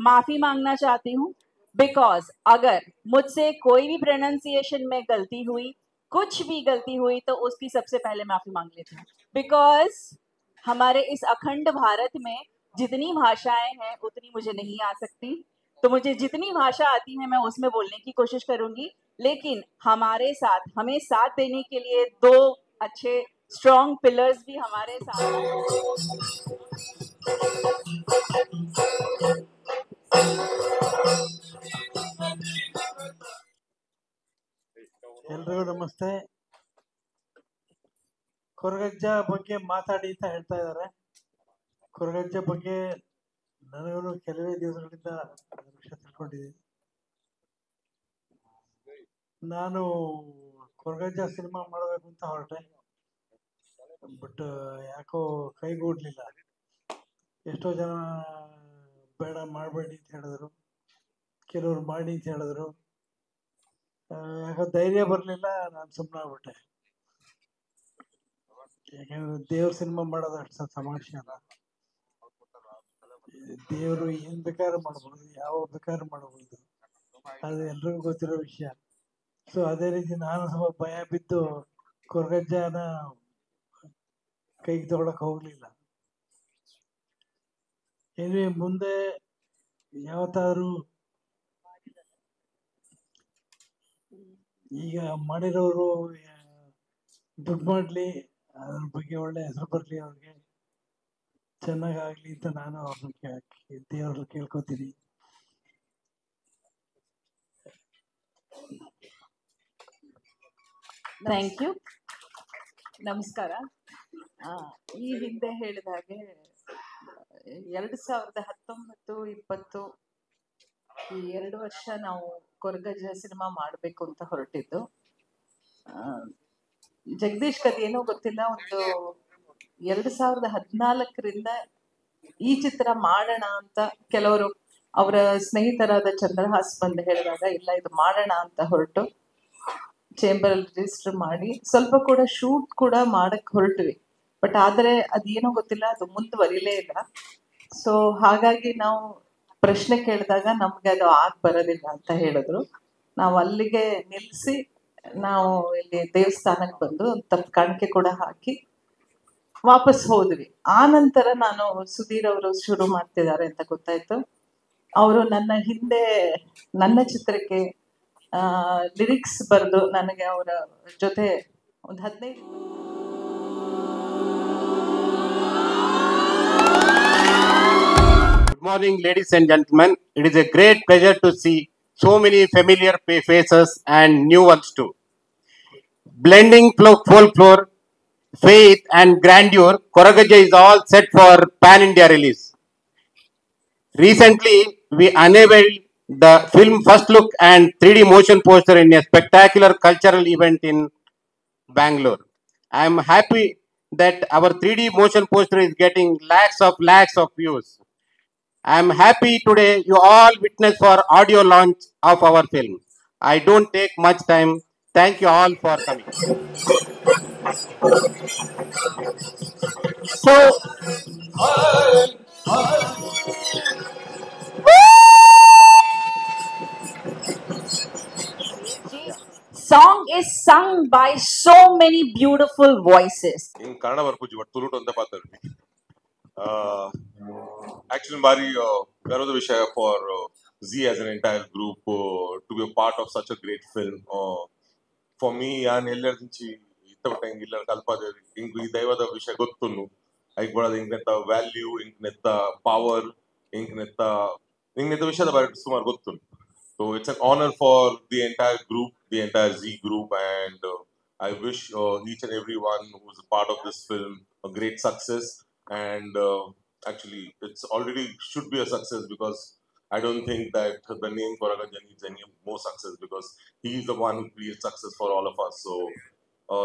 माफी मांगना चाहती हूँ बिकॉज अगर मुझसे कोई भी प्रोनाउंसिएशन में गलती हुई, कुछ भी गलती हुई, तो उसकी सबसे पहले माफी मांग लेती हूँ। बिकॉज हमारे इस अखंड भारत में जितनी भाषाएं हैं उतनी मुझे नहीं आ सकती, तो मुझे जितनी भाषा आती है मैं उसमें बोलने की कोशिश करूंगी। लेकिन हमारे साथ, हमें साथ देने के लिए दो अच्छे स्ट्रॉन्ग पिलर्स भी हमारे साथ ಎಲ್ರಿಗೂ ನಮಸ್ತೆ. ಕೊರಗಜ್ಜ ಬಗ್ಗೆ ಮಾತಾಡಿ ಅಂತ ಹೇಳ್ತಾ ಇದ್ದಾರೆ. ಕೊರಗಜ್ಜ ಬಗ್ಗೆ ನನಗೂ ಕೆಲವೇ ದಿವಸಗಳಿಂದ ವಿಷಯ ತಿಳ್ಕೊಂಡಿದ್ದೀನಿ. ನಾನು ಕೊರಗಜ್ಜ ಸಿನಿಮಾ ಮಾಡಬೇಕು ಅಂತ ಹೊರಟೆ, ಬಟ್ ಯಾಕೋ ಕೈಗೂಡ್ಲಿಲ್ಲ. ಎಷ್ಟೋ ಜನ ಬೇಡ ಮಾಡಬೇಡಿ ಅಂತ ಹೇಳಿದ್ರು, ಕೆಲವರು ಮಾಡಿ ಅಂತ ಹೇಳಿದ್ರು. ಯಾಕೋ ಧೈರ್ಯ ಬರಲಿಲ್ಲ, ನಾನು ಸುಮ್ಮನೆ ಆಗ್ಬಿಟ್ಟೆ. ಯಾಕಂದ್ರೆ ದೇವ್ರ ಸಿನಿಮಾ ಮಾಡೋದು ಅಷ್ಟು ತಮಾಷೆ ಅಲ್ಲ. ದೇವರು ಏನ್ ಬೇಕಾದ್ರೂ ಮಾಡ್ಬೋದು, ಯಾವ ಬೇಕಾದ್ರೂ ಮಾಡ್ಬೋದು, ಅದು ಎಲ್ರಿಗೂ ಗೊತ್ತಿರೋ ವಿಷಯ. ಸೊ ಅದೇ ರೀತಿ ನಾನು ಸ್ವಲ್ಪ ಭಯ ಬಿದ್ದು ಕೊರಗಜ್ಜನ ಕೈಗೆ ತಗೊಳಕ್ ಹೋಗ್ಲಿಲ್ಲ. ಏನೇ ಮುಂದೆ ಯಾವತ್ತಾದ್ರೂ ಈಗ ಮಾಡಿರೋರು ದುಡ್ಡು ಮಾಡ್ಲಿ, ಅದ್ರ ಬಗ್ಗೆ ಒಳ್ಳೆ ಹೆಸರು ಬರ್ಲಿ, ಅವ್ರಿಗೆ ಚೆನ್ನಾಗಾಗ್ಲಿ ಅಂತ ನಾನು ಅವ್ರನ್ನ ದೇವ್ರಲ್ಲಿ ಕೇಳ್ಕೊತೀನಿ. Thank you. ನಮಸ್ಕಾರ. ಈ ಹಿಂದೆ ಹೇಳಿದ ಹಾಗೆ 2019-20 ಈ 2 ವರ್ಷ ನಾವು ಕೊರಗಜ್ಜ ಸಿನಿಮಾ ಮಾಡಬೇಕು ಅಂತ ಹೊರಟಿದ್ದು. ಜಗದೀಶ್ ಕದೇನೋ ಗೊತ್ತಿಲ್ಲ, ಒಂದು 2014ರಿಂದ ಈ ಚಿತ್ರ ಮಾಡೋಣ ಅಂತ ಕೆಲವರು ಅವರ ಸ್ನೇಹಿತರಾದ ಚಂದ್ರಹಾಸ್ ಬಂದು ಹೇಳಿದಾಗ ಇಲ್ಲ ಇದು ಮಾಡೋಣ ಅಂತ ಹೊರಟು ಚೇಂಬರ್ ಅಲ್ಲಿ ರಿಜಿಸ್ಟರ್ ಮಾಡಿ ಸ್ವಲ್ಪ ಕೂಡ ಶೂಟ್ ಕೂಡ ಮಾಡಕ್ ಹೊರಟ್ವಿ. ಬಟ್ ಆದ್ರೆ ಅದೇನೋ ಗೊತ್ತಿಲ್ಲ, ಅದು ಮುಂದುವರಿಲೇ ಇಲ್ಲ. ಸೊ ಹಾಗಾಗಿ ನಾವು ಪ್ರಶ್ನೆ ಕೇಳಿದಾಗ ನಮ್ಗೆ ಅದು ಬರೋದಿಲ್ಲ ಅಂತ ಹೇಳಿದ್ರು. ನಾವು ಅಲ್ಲಿಗೆ ನಿಲ್ಲಿಸಿ ನಾವು ಇಲ್ಲಿ ದೇವಸ್ಥಾನಕ್ಕೆ ಬಂದು ತಪ್ಪು ಕಾಣಿಕೆ ಕೂಡ ಹಾಕಿ ವಾಪಸ್ ಹೋದ್ವಿ. ಆ ನಂತರ ನಾನು ಸುಧೀರ್ ಅವರು ಶುರು ಮಾಡ್ತಿದ್ದಾರೆ ಅಂತ ಗೊತ್ತಾಯ್ತು. ಅವರು ನನ್ನ ಹಿಂದೆ ನನ್ನ ಚಿತ್ರಕ್ಕೆ ಲಿರಿಕ್ಸ್ ಬರೆದು ನನಗೆ ಅವರ ಜೊತೆ ಒಂದು 15. Good morning, ladies and gentlemen. It is a great pleasure to see so many familiar faces and new ones too. Blending folklore, faith and grandeur, Koragajja is all set for pan-India release. Recently, we unveiled the film first look and 3D motion poster in a spectacular cultural event in Bangalore. I am happy that our 3D motion poster is getting lakhs of views. I am happy today you all witness for audio launch of our film. I don't take much time. Thank you all for coming. So, song is sung by so many beautiful voices. In Kannada Varpuji, but Tulutu anta paatharni. Actually, Mari, Garuda Vishaya for Z as an entire group to be a part of such a great film. For me, ನಾನು ಎಲ್ಲರ నుంచి ಇತ್ತಬಿಟ್ಟ ಹಿಂಗೆ ಎಲ್ಲರ ಕಲ್ಪದೇವಿ ಹಿಂಗೆ ಈ ದೈವದ ವಿಷಯ ಗೊತ್ತುನು hike ಬರೋದು ಹಿಂಗ್ನೆತ್ತ ವ್ಯಾಲ್ಯೂ ಹಿಂಗ್ನೆತ್ತ ಪವರ್ ಹಿಂಗ್ನೆತ್ತ ವಿಷಯದ ಬಗ್ಗೆ ಸುಮಾರು ಗೊತ್ತುನು. So it's an honor for the entire group, the entire Z group, and I wish each and everyone who's a part of this film a great success. And actually, it's already should be a success because I don't think that the name Koragajja needs any more success because he is the one who creates success for all of us. So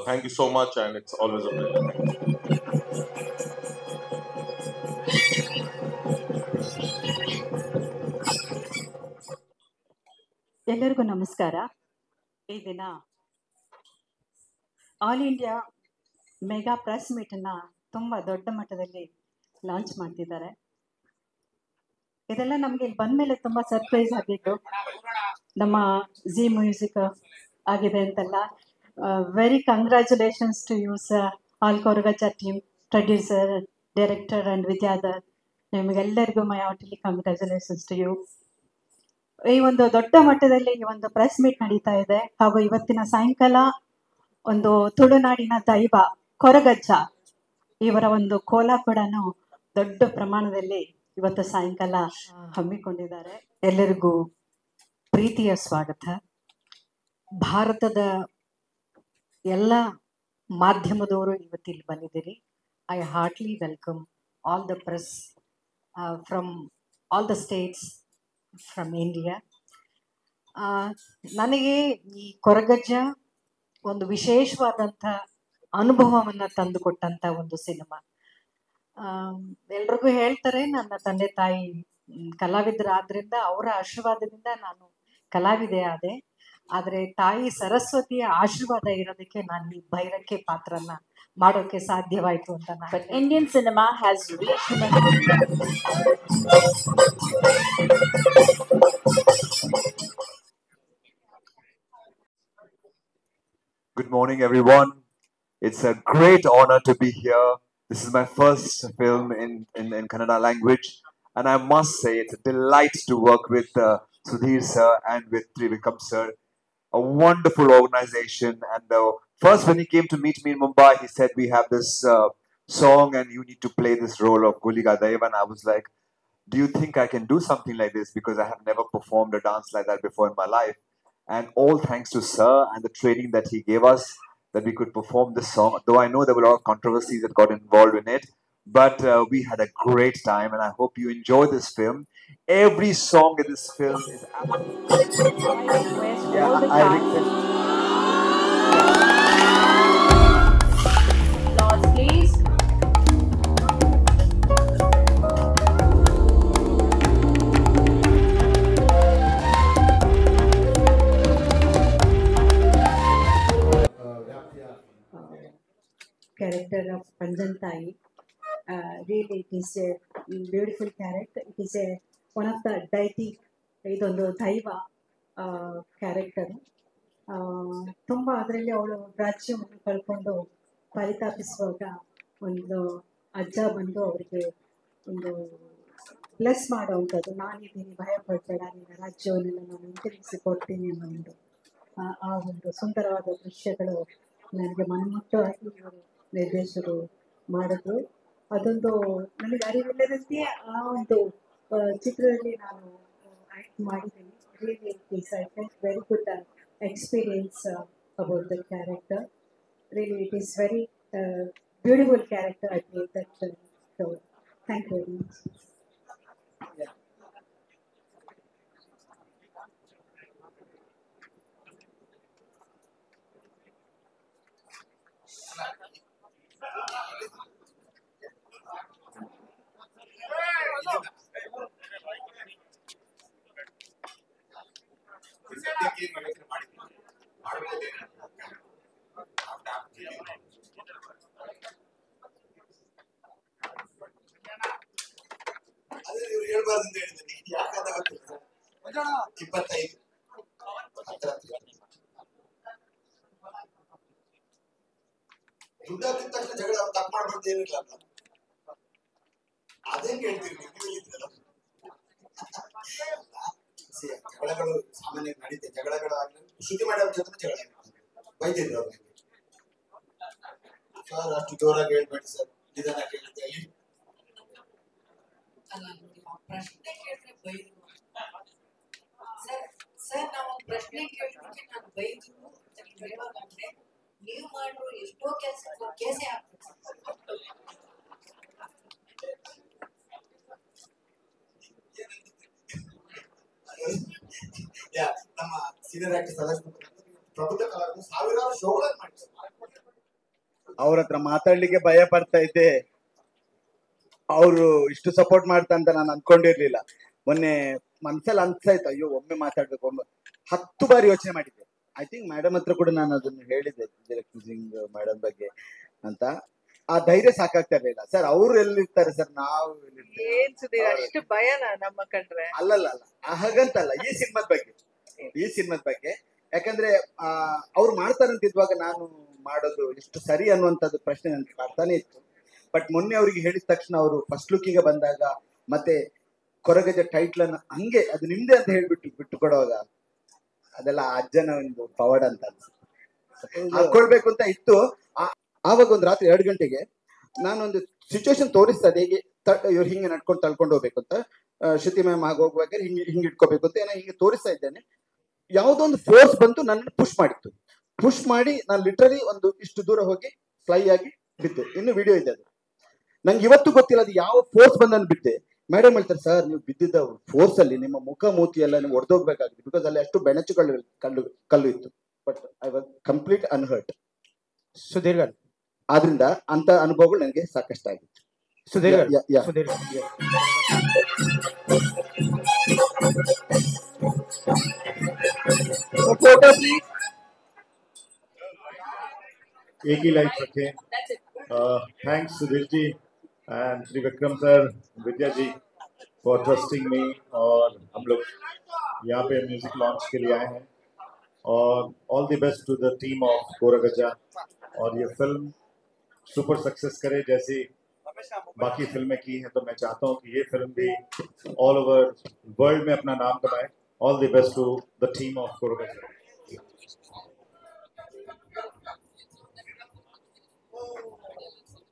thank you so much, and it's always a pleasure. ಎಲ್ಲರಿಗೂ ನಮಸ್ಕಾರ. ಈ ದಿನ all India mega press ಮೀಟನ್ನು ತುಂಬ ದೊಡ್ಡ ಮಟ್ಟದಲ್ಲಿ launch ಮಾಡ್ತಿದ್ದಾರೆ. ಇದೆಲ್ಲ ನಮಗೆ ಇಲ್ಲಿ ಬಂದಮೇಲೆ ತುಂಬ ಸರ್ಪ್ರೈಸ್ ಆಗಿತ್ತು. ನಮ್ಮ ಜಿ ಮ್ಯೂಸಿಕ್ ಆಗಿದೆ ಅಂತೆಲ್ಲ. Very congratulations to you sir, all Koragajja team, producer, director and Vidyadhar, ನಿಮಗೆಲ್ಲರಿಗೂ my heartly congratulations to you. ಈ ಒಂದು ದೊಡ್ಡ ಮಟ್ಟದಲ್ಲಿ ಈ ಒಂದು ಪ್ರೆಸ್ ಮೀಟ್ ನಡೀತಾ ಇದೆ. ಹಾಗೂ ಇವತ್ತಿನ ಸಾಯಂಕಾಲ ಒಂದು ತುಳುನಾಡಿನ ದೈವ ಕೊರಗಜ್ಜ ಇವರ ಒಂದು ಕೋಲ ಕೂಡ ದೊಡ್ಡ ಪ್ರಮಾಣದಲ್ಲಿ ಇವತ್ತು ಸಾಯಂಕಾಲ ಹಮ್ಮಿಕೊಂಡಿದ್ದಾರೆ. ಎಲ್ಲರಿಗೂ ಪ್ರೀತಿಯ ಸ್ವಾಗತ. ಭಾರತದ ಎಲ್ಲ ಮಾಧ್ಯಮದವರು ಇವತ್ತಿಲ್ಲಿ ಬಂದಿದ್ದೀರಿ. I heartly welcome all the press from all the states from India. ನನಗೆ ಈ ಕೊರಗಜ್ಜ ಒಂದು ವಿಶೇಷವಾದಂಥ ಅನುಭವವನ್ನು ತಂದುಕೊಟ್ಟಂಥ ಒಂದು ಸಿನಿಮಾ. ಎಲ್ರಿಗೂ ಹೇಳ್ತಾರೆ, ನನ್ನ ತಂದೆ ತಾಯಿ ಕಲಾವಿದರಾದ್ರಿಂದ ಅವರ ಆಶೀರ್ವಾದದಿಂದ ನಾನು ಕಲಾವಿದೆ ಆದೆ. ಆದರೆ ತಾಯಿ ಸರಸ್ವತಿಯ ಆಶೀರ್ವಾದ ಇರೋದಕ್ಕೆ ನಾನು ಈ ಭೈರಕ್ಕೆ ಪಾತ್ರನ ಮಾಡೋಕೆ ಸಾಧ್ಯವಾಯಿತು ಅಂತ ನಾನು. Indian cinema has reached Good morning, everyone. It's a great honor to be here. This is my first film in Kannada language, and I must say it's a delight to work with Sudhir sir and with Trivikram sir. A wonderful organization. And first, when he came to meet me in Mumbai, he said, "We have this song, and you need to play this role of Guliga Dev." And I was like, "Do you think I can do something like this? Because I have never performed a dance like that before in my life." And all thanks to sir and the training that he gave us, that we could perform this song. Though I know there were a lot of controversies that got involved in it, but we had a great time, and I hope you enjoy this film. Every song in this film is applause, please. Character of Panjantai. Really, it is a beautiful character. It is one of the deity, ಇದೊಂದು ದೈವ character. ತುಂಬ ಅದರಲ್ಲಿ ಅವಳು ರಾಜ್ಯವನ್ನು ಕಳ್ಕೊಂಡು ಪರಿತಾಪಿಸುವಾಗ ಒಂದು ಅಜ್ಜ ಬಂದು ಅವರಿಗೆ ಒಂದು ಬ್ಲೆಸ್ ಮಾಡೋವಂಥದ್ದು, ನಾನಿದ್ದೀನಿ, ಭಯ ಪಡಬೇಡ, ನಿನ್ನ ರಾಜ್ಯವನ್ನೆಲ್ಲ ನಾನು ಹಿಂತಿರುಗಿಸಿ ಕೊಡ್ತೀನಿ ಅನ್ನೋ ಒಂದು ಆ ಒಂದು ಸುಂದರವಾದ ದೃಶ್ಯಗಳು ನನಗೆ ಮನಮುಟ್ಟವಾಗಿ ಇವರು ನಿರ್ದೇಶಕರು ಮಾಡಿದ್ರು. ಅದೊಂದು ನನಗೆ ಅರಿವಿಲ್ಲದಂತೆ ಆ ಒಂದು ಚಿತ್ರದಲ್ಲಿ ನಾನು ಆ್ಯಕ್ಟ್ ಮಾಡಿದ್ದೀನಿ. Really I felt very good experience about the character. Really, it is very beautiful character. I played that. So, thank you very much. ಹೇಳ್ಬಾರ್ದು ಹೇಳಿದ್ದೀನಿ, ಯಾಕಂದ್ರೆ 25 ದುಡ್ಡು ಹಾಕಿದ ತಕ್ಷಣ ಜಗಳ ತಪ್ಪು ಮಾಡ್ಬಾರ್ದು ಏನಿಲ್ಲ. ಅದೇ ಕೇಳ್ತೀರಿ ಜಗಳಗಳು ಸಾಮಾನ್ಯ ನಡೀತೆ. ಜಗಳಗಳಾಗ್ಲಿ ಶ್ರುತಿ ಮಾಡಿ ಅವ್ರ ಜೊತೆ ಜಗಳ ಬೈದಿದ್ರು ಅವ್ರಿಗೆ. ಸರ್ ಅಷ್ಟು ಜೋರಾಗಿ ಹೇಳ್ಬೇಡಿ ಸರ್, ನಿಧಾನ ಕೇಳ್ತೇವೆ. ಪ್ರಶ್ನೆ ಕೇಳಿದ್ರೆ ಬೈದ್ರು ಸರ್ ನಾವೊಂದು ಪ್ರಶ್ನೆ ಕೇಳಿದಕ್ಕೆ ನಾನು ಬೈದ್ರು ಅಂತ ನೀವು ಹೇಳೋದಂದ್ರೆ ನೀವು ಮಾಡಿರೋ ಎಷ್ಟೋ ಕೇಸೇ ಆಗ್ತದೆ. ನಮ್ಮ ಸೀನಿಯರ್ ಆಕ್ಟರ್ ಸದಸ್ಯ ಪ್ರಬುದ್ಧ ಕಲಾವಿದರು ಸಾವಿರಾರು ಶೋಗಳನ್ನು ಮಾಡ್ತಾರೆ. ಅವ್ರ ಹತ್ರ ಮಾತಾಡ್ಲಿಕ್ಕೆ ಭಯ ಪಡ್ತಾ ಇದ್ದೆ. ಅವರು ಇಷ್ಟು ಸಪೋರ್ಟ್ ಮಾಡ್ತಾ ಅಂತ ನಾನು ಅನ್ಕೊಂಡಿರ್ಲಿಲ್ಲ. ಮೊನ್ನೆ ಮನ್ಸಲ್ಲಿ ಅನ್ಸಾಯ್ತು, ಅಯ್ಯೋ ಒಮ್ಮೆ ಮಾತಾಡ್ಬೇಕು, 10 ಬಾರಿ ಯೋಚನೆ ಮಾಡಿದ್ದೆ. ಐ ಥಿಂಕ್ ಮೇಡಮ್ ಹತ್ರ ಕೂಡ ನಾನು ಅದನ್ನು ಹೇಳಿದ್ದೆ, ಡೈರೆಕ್ಟರ್ ಸಿಂಗ್ ಮೇಡಮ್ ಬಗ್ಗೆ ಅಂತ. ಆ ಧೈರ್ಯ ಸಾಕಾಗ್ತಾ ಇರ್ಲಿಲ್ಲ ಸರ್. ಅವ್ರು ಎಲ್ಲಿರ್ತಾರೆ ಸರ್, ನಾವು ಎಲ್ಲಿರ್ತೀವಿ? ಏನ್ ಸುದೀರ್ ಅಷ್ಟು ಭಯನಾ ನಮ್ಮ ಕಂಡ್ರೆ? ಅಲ್ಲಲ್ಲ ಅಲ್ಲ, ಹಾಗಂತಲ್ಲ. ಈ ಸಿನಿಮಾದ ಬಗ್ಗೆ ಯಾಕಂದ್ರೆ ಅವ್ರು ಮಾಡ್ತಾರಂತಿದ್ವಾಗ ನಾನು ಮಾಡೋದು ಎಷ್ಟು ಸರಿ ಅನ್ನುವಂಥದ್ದು ಪ್ರಶ್ನೆ ನನ್ಗೆ ಕಾಡ್ತಾನೆ ಇತ್ತು. ಬಟ್ ಮೊನ್ನೆ ಅವ್ರಿಗೆ ಹೇಳಿದ ತಕ್ಷಣ ಅವರು ಫಸ್ಟ್ ಲುಕ್ಕಿಗೆ ಬಂದಾಗ ಮತ್ತೆ ಕೊರಗಜ ಟೈಟ್ಲ್ ಅನ್ನ ಹಂಗೆ ಅದು ನಿಮ್ದೇ ಅಂತ ಹೇಳ್ಬಿಟ್ಟು ಬಿಟ್ಟು ಕೊಡುವಾಗ ಅದೆಲ್ಲ ಅಜ್ಜನ ಒಂದು ಪವಾಡ ಅಂತ ಅನ್ಸುತ್ತೆ. ಹಾಕೊಳ್ಬೇಕು ಅಂತ ಇತ್ತು. ಆವಾಗ ಒಂದು ರಾತ್ರಿ 2 ಗಂಟೆಗೆ ನಾನೊಂದು ಸಿಚುವೇಶನ್ ತೋರಿಸ್ತಾ ಇದ್ದೆ, ಹೇಗೆ ಇವ್ರು ಹಿಂಗೆ ನಡ್ಕೊಂಡು ತಳ್ಕೊಂಡು ಹೋಗ್ಬೇಕು ಅಂತ, ಶ್ರುತಿ ಮ್ಯಾಮ್ ಹೋಗುವಾಗ ಹಿಂಗೆ ಇಟ್ಕೋಬೇಕು ಅಂತ ಏನೋ ಹಿಂಗೆ ತೋರಿಸ್ತಾ ಇದ್ದೇನೆ. ಯಾವುದೋ ಒಂದು ಫೋರ್ಸ್ ಬಂತು, ನನ್ನ ಪುಷ್ ಮಾಡಿ ನಾನು ಲಿಟ್ರಲಿ ಒಂದು ಇಷ್ಟು ದೂರ ಹೋಗಿ ಫ್ಲೈ ಆಗಿ ಬಿದ್ದೆ. ಇನ್ನು ವಿಡಿಯೋ ಇದೆ ಅದು. ನಂಗೆ ಇವತ್ತು ಗೊತ್ತಿಲ್ಲ ಅದು ಯಾವ ಫೋರ್ಸ್ ಬಂದು ಬಿದ್ದೆ. ಮೇಡಮ್ ಹೇಳ್ತಾರೆ, ಸರ್ ನೀವು ಬಿದ್ದಿದ್ದ ಫೋರ್ಸ್ ಅಲ್ಲಿ ನಿಮ್ಮ ಮುಖ ಮೂತಿ ಎಲ್ಲ ನೀವು ಒಡೆದೋಗ್ಬೇಕಾಗಿದೆ, ಬಿಕಾಸ್ ಅಲ್ಲಿ ಅಷ್ಟು ಬೆಣಚುಗಳು ಕಲ್ಲು ಇತ್ತು. But I was complete unhurt. Sudhir garu, ಆದ್ರಿಂದ ಅಂತ ಅನುಭವಗಳು ನನಗೆ ಸಾಕಷ್ಟು ಆಗಿತ್ತು. ಸುಧೀರ್ ಗಾರು, ಯಾ ಸುಧೀರ್ ಫೋಟೋ ಪ್ಲೀಸ್. एक ही लाइफ रखें. Thanks Sudhir ji and Trivikram sir, Vidya ji for trusting me. और हम लोग यहाँ पे म्यूजिक लॉन्च के लिए आए हैं और all the best to the team of Koragajja. और ये फिल्म सुपर सक्सेस करे जैसी बाकी फिल्में की हैं, तो मैं चाहता हूँ कि ये फिल्म भी ऑल ओवर वर्ल्ड में अपना नाम कमाए. All the best to the team of Koragajja.